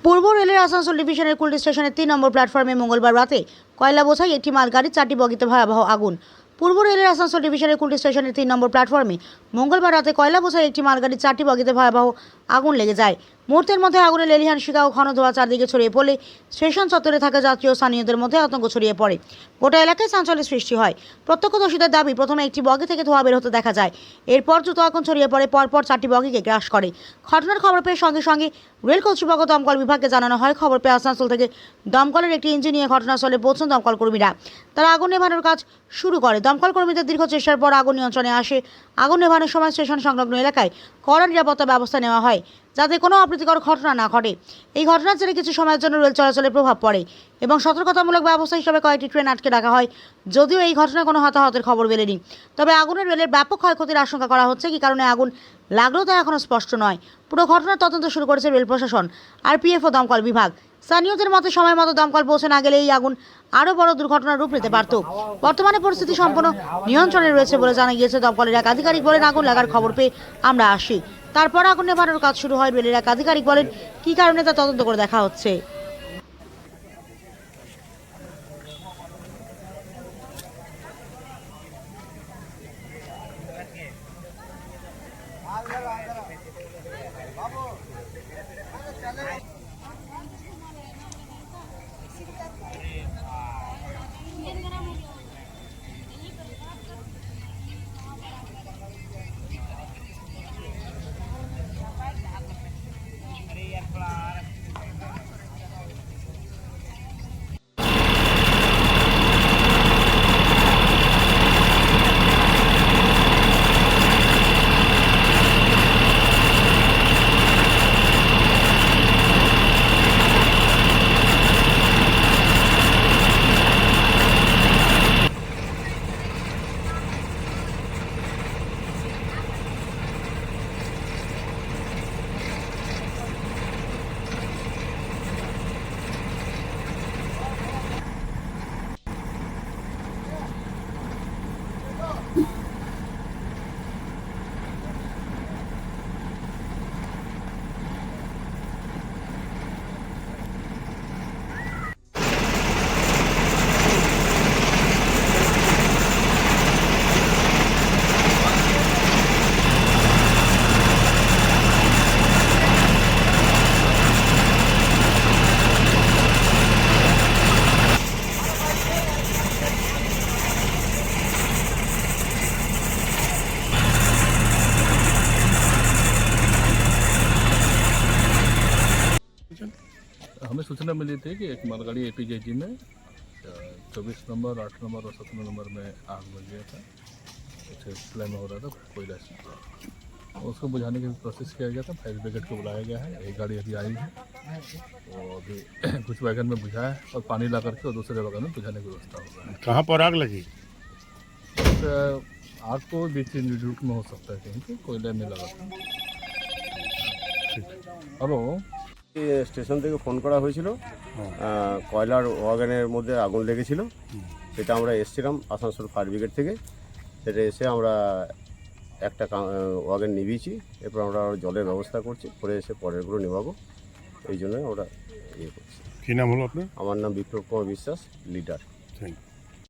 পূর্ব রেলের আসানসোল ডিভিশনের কুলটি স্টেশনের 3 নম্বর প্ল্যাটফর্মে মঙ্গলবার রাতে কয়লা বোঝাই একটি মালগাড়ির 4টি বগিতে ভয়াবহ আগুন। পূর্ব রেলের আসানসোল ডিভিশনের কুলটি স্টেশনের 3 নম্বর প্ল্যাটফর্মে মঙ্গলবার রাতে কয়লা বোঝাই একটি মালগাড়ির 4টি বগিতে ভয়াবহ আগুন লেগে যায়। মুহূর্তের মধ্যে আগুনে লেলিহান শিখা ও ঘন ধোঁয়া চারদিকে ছড়িয়ে পড়লে স্টেশন চত্বরে থাকা যাত্রী ও স্থানীয়দের মধ্যে আতঙ্ক ছড়িয়ে পড়ে। গোটা এলাকায় চাঞ্চল্যের সৃষ্টি হয়। প্রত্যক্ষদর্শীদের দাবি, প্রথমে একটি বগি থেকে ধোঁয়া বের হতে দেখা যায়, এরপর দ্রুত আগুন ছড়িয়ে পড়ে, পরপর 4টি বগিকে গ্রাস করে। ঘটনার খবর পেয়ে সঙ্গে সঙ্গে রেল কর্তৃপক্ষ দমকল বিভাগকে জানানো হয়। খবর পেয়ে আসানসোল থেকে দমকলের একটি ইঞ্জিন নিয়ে ঘটনাস্থলে পৌঁছন দমকল কর্মীরা। তারা আগুন নেভানোর কাজ শুরু করে। দমকল কর্মীদের দীর্ঘ চেষ্টার পর আগুন নিয়ন্ত্রণে আসে। আগুন নেভানোর সময় স্টেশন সংলগ্ন এলাকায় কড়া নিরাপত্তা ব্যবস্থা নেওয়া হয়, যাতে কোনো অপ্রীতিকর ঘটনা না ঘটে। এই ঘটনার জেরে কিছু সময়ের জন্য রেল চলাচলে প্রভাব পড়ে এবং সতর্কতামূলক ব্যবস্থা হিসেবে কয়েকটি ট্রেন আটকে রাখা হয়। যদিও এই ঘটনায় কোনো হতাহতের খবর মেলেনি, তবে আগুনের রেলের ব্যাপক ক্ষয়ক্ষতির আশঙ্কা করা হচ্ছে। কী কারণে আগুন লাগলেও তা এখনও স্পষ্ট নয়। পুরো ঘটনার তদন্ত শুরু করেছে রেল প্রশাসন, আরপিএফ ও দমকল বিভাগ। স্থানীয়দের মতে, সময় মতো দমকল পৌঁছে না গেলে এই আগুন আরও বড় দুর্ঘটনার রূপ নিতে পারত। বর্তমানে পরিস্থিতি সম্পূর্ণ নিয়ন্ত্রণে রয়েছে বলে জানা গিয়েছে। দমকলের এক আধিকারিক বলেন, আগুন লাগার খবর পেয়ে আমরা আসি, তারপর আগুন নেভানোর কাজ শুরু হয়। রেলের এক আধিকারিক বলেন, কী কারণে তা তদন্ত করে দেখা হচ্ছে। हमें सूचना मिली थी कि एक मालगाड़ी एपीजेजी में 24 नंबर, 8 नंबर और 17 नंबर में आग लग गया था। उसे फ्लेम हो रहा था कोयला से। उसको बुझाने की प्रोसेस किया गया था। फायर ब्रिगेड को बुलाया गया है। एक गाड़ी अभी आई है, तो अभी कुछ वैगन में बुझा है और पानी ला करके और दूसरे वैगन में बुझाने की व्यवस्था होगा। कहाँ पर आग लगी? आग तो बीच रूट में हो सकता है, कहीं पे कोयले में लगा था। हेलो, স্টেশন থেকে ফোন করা হয়েছিল, কয়লার ওয়াগনের মধ্যে আগুন লেগেছিল। সেটা আমরা এসেছিলাম আসানসোল ফায়ার ব্রিগেড থেকে। সেটা এসে আমরা একটা ওয়াগন নিভিয়েছি। এরপর আমরা জলের ব্যবস্থা করছি, করে এসে পরেরগুলো নেভাবো। এই জন্য আমরা ইয়ে করছি। কী নাম হলো আপনার? আমার নাম Biplab Kumar Biswas, leader. Thank you.